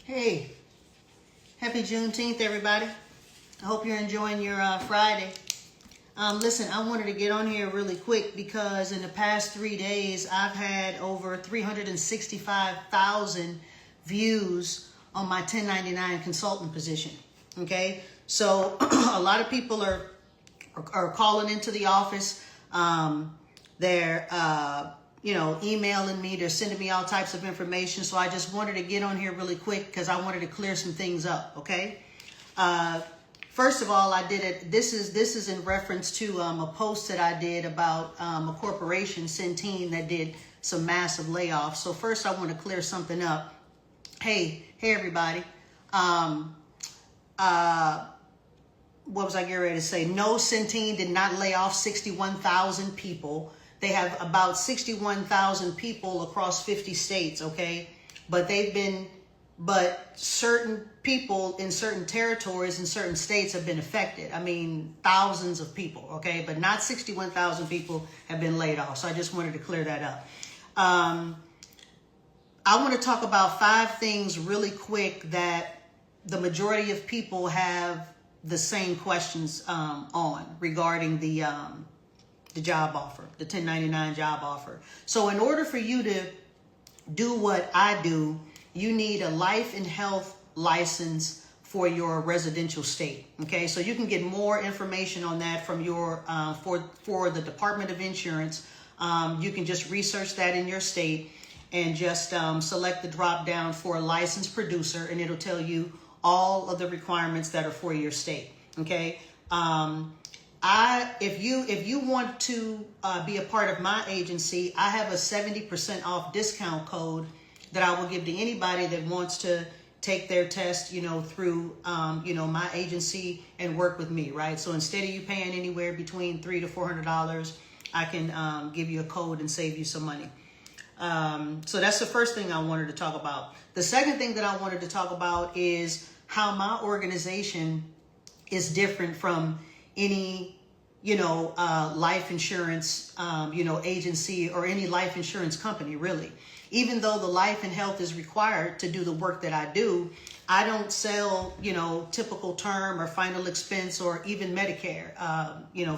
Hey, happy Juneteenth, everybody. I hope you're enjoying your Friday. Listen, I wanted to get on here really quick because in the past 3 days, I've had over 365,000 views on my 1099 consultant position. Okay, so a lot of people are calling into the office. They're emailing me. They're sending me all types of information. So I just wanted to get on here really quick because I wanted to clear some things up. Okay. First of all, I did it. This is in reference to a post that I did about a corporation, Centene, that did some massive layoffs. So first, I want to clear something up. Hey, everybody. What was I getting ready to say? No, Centene did not lay off 61,000 people. They have about 61,000 people across 50 states, okay? But certain people in certain territories in certain states have been affected. I mean, thousands of people, okay? But not 61,000 people have been laid off. So I just wanted to clear that up. I want to talk about 5 things really quick that the majority of people have the same questions on regarding the job offer, the 1099 job offer. So in order for you to do what I do, you need a life and health license for your residential state. Okay, so you can get more information on that from your for the Department of Insurance. You can just research that in your state and just select the drop down for a licensed producer, and it'll tell you all of the requirements that are for your state. Okay. If you want to be a part of my agency, I have a 70% off discount code that I will give to anybody that wants to take their test, through, my agency and work with me, right? So instead of you paying anywhere between $300 to $400, I can give you a code and save you some money. So that's the first thing I wanted to talk about. The second thing that I wanted to talk about is how my organization is different from any, life insurance, agency or any life insurance company, really. Even though the life and health is required to do the work that I do, I don't sell, typical term or final expense or even Medicare,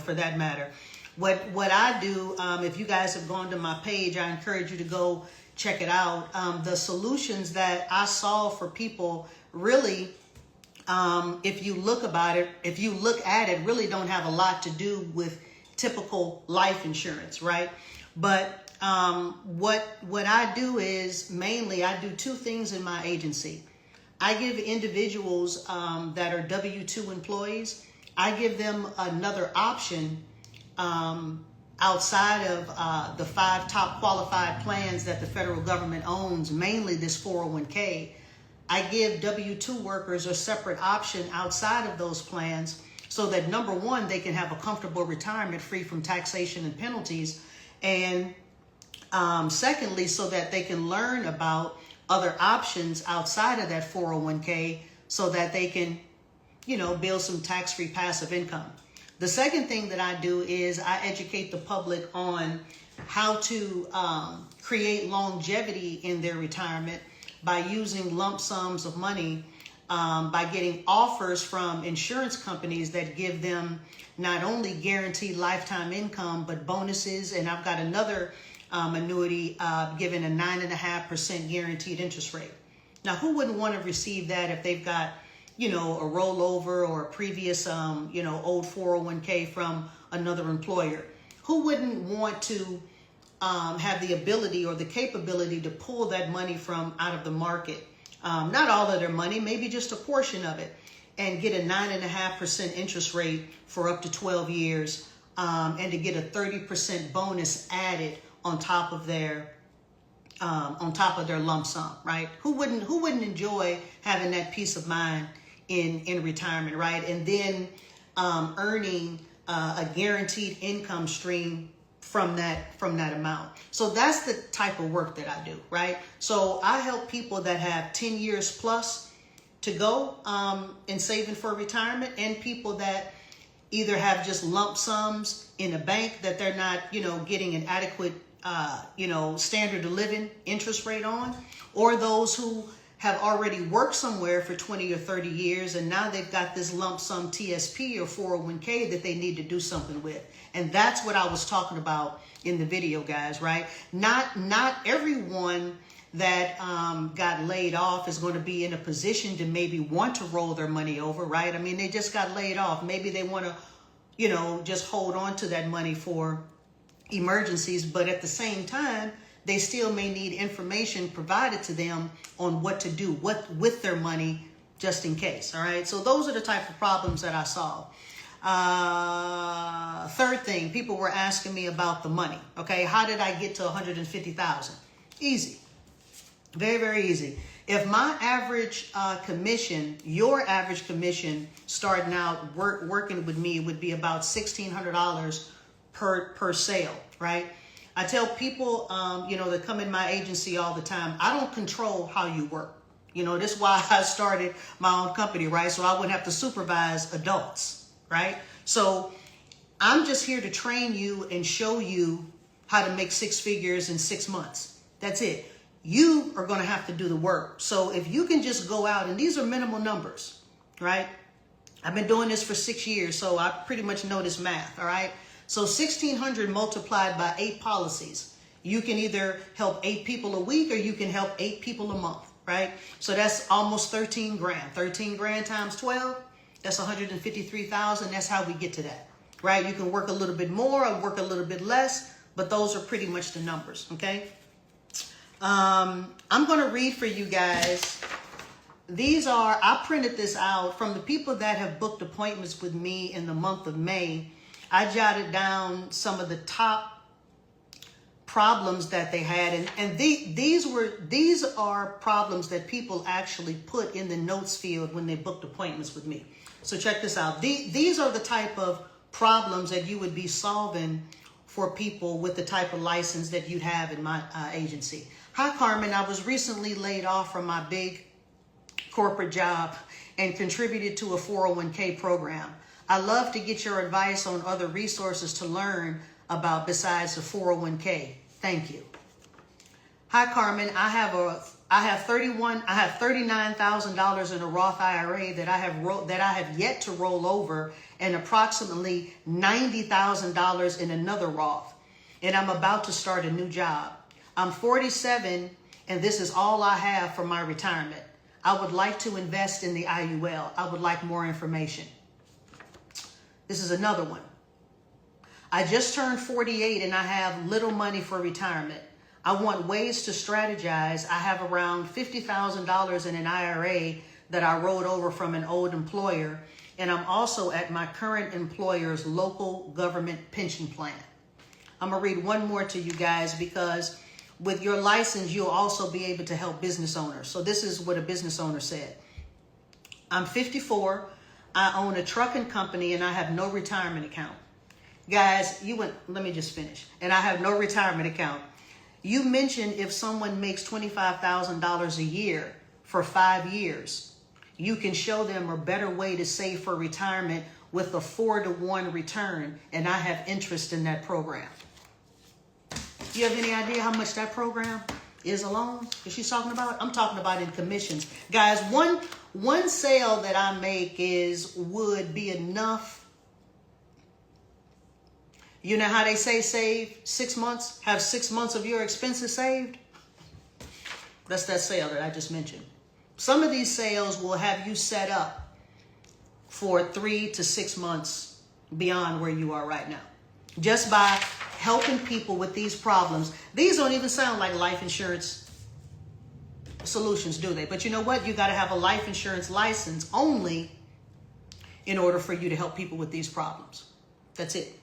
for that matter. What I do, if you guys have gone to my page, I encourage you to go check it out. The solutions that I solve for people really, if you look at it, really don't have a lot to do with typical life insurance, right? But what I do is mainly I do 2 things in my agency. I give individuals that are W-2 employees, I give them another option outside of the 5 top qualified plans that the federal government owns, mainly this 401k. I give W-2 workers a separate option outside of those plans so that, number one, they can have a comfortable retirement free from taxation and penalties. And secondly, so that they can learn about other options outside of that 401k so that they can, build some tax-free passive income. The second thing that I do is I educate the public on how to create longevity in their retirement by using lump sums of money, by getting offers from insurance companies that give them not only guaranteed lifetime income, but bonuses. And I've got another annuity given a 9.5% guaranteed interest rate. Now, who wouldn't want to receive that if they've got, a rollover or a previous, old 401k from another employer? Who wouldn't want to have the ability or the capability to pull that money from out of the market? Not all of their money, maybe just a portion of it, and get a 9.5% interest rate for up to 12 years, and to get a 30% bonus added on top of their lump sum, right? Who wouldn't enjoy having that peace of mind in retirement, right? And then earning a guaranteed income stream from that amount. So that's the type of work that I do, right? So I help people that have 10 years plus to go in saving for retirement, and people that either have just lump sums in a bank that they're not, getting an adequate, standard of living interest rate on, or those who have already worked somewhere for 20 or 30 years, and now they've got this lump sum TSP or 401k that they need to do something with. And that's what I was talking about in the video, guys, right? Not everyone that got laid off is going to be in a position to maybe want to roll their money over, right? I mean, they just got laid off. Maybe they want to, you know, just hold on to that money for emergencies, but at the same time, they still may need information provided to them on what to do, what with their money, just in case. All right. So those are the type of problems that I saw. Third thing, people were asking me about the money. Okay. How did I get to 150,000? Easy. Very, very easy. If my average commission, your average commission starting out working with me would be about $1,600 per sale, right? I tell people, you know, that come in my agency all the time, I don't control how you work. You know, that's why I started my own company, right? So I wouldn't have to supervise adults, right? So I'm just here to train you and show you how to make 6 figures in 6 months. That's it. You are going to have to do the work. So if you can just go out, and these are minimal numbers, right? I've been doing this for 6 years, so I pretty much know this math, all right? So 1,600 multiplied by 8 policies. You can either help 8 people a week or you can help 8 people a month, right? So that's almost 13 grand. 13 grand times 12, that's 153,000. That's how we get to that, right? You can work a little bit more or work a little bit less, but those are pretty much the numbers, okay? I'm going to read for you guys. These are, I printed this out from the people that have booked appointments with me in the month of May. I jotted down some of the top problems that they had. And these are problems that people actually put in the notes field when they booked appointments with me. So check this out. These are the type of problems that you would be solving for people with the type of license that you'd have in my agency. Hi, Carmen. I was recently laid off from my big corporate job and contributed to a 401k program. I love to get your advice on other resources to learn about besides the 401k. Thank you. Hi, Carmen. I have $39,000 in a Roth IRA that I have yet to roll over, and approximately $90,000 in another Roth. And I'm about to start a new job. I'm 47, and this is all I have for my retirement. I would like to invest in the IUL. I would like more information. This is another one. I just turned 48 and I have little money for retirement. I want ways to strategize. I have around $50,000 in an IRA that I rolled over from an old employer, and I'm also at my current employer's local government pension plan. I'm going to read one more to you guys because with your license, you'll also be able to help business owners. So this is what a business owner said. I'm 54. I own a trucking company and I have no retirement account. Guys, let me just finish. And I have no retirement account. You mentioned if someone makes $25,000 a year for 5 years, you can show them a better way to save for retirement with a 4-to-1 return. And I have interest in that program. You have any idea how much that program is alone that she's talking about? I'm talking about in commissions. Guys, one sale that I make would be enough. You know how they say save 6 months, have 6 months of your expenses saved? That's that sale that I just mentioned. Some of these sales will have you set up for 3 to 6 months beyond where you are right now. Just by helping people with these problems. These don't even sound like life insurance solutions, do they? But you know what? You got to have a life insurance license only in order for you to help people with these problems. That's it.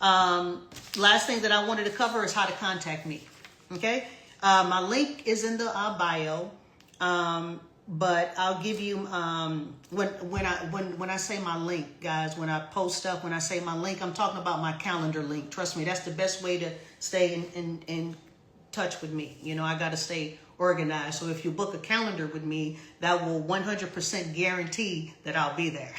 Last thing that I wanted to cover is how to contact me. Okay. My link is in the bio. But I'll give you, when I say my link, guys, when I post stuff, when I say my link, I'm talking about my calendar link. Trust me, that's the best way to stay in touch with me. You know, I got to stay organized. So if you book a calendar with me, that will 100% guarantee that I'll be there.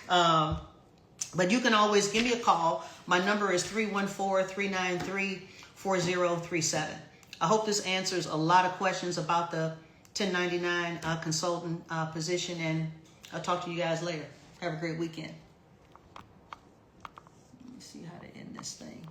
But you can always give me a call. My number is 314-393-4037. I hope this answers a lot of questions about the 1099 consultant position, and I'll talk to you guys later. Have a great weekend. Let me see how to end this thing.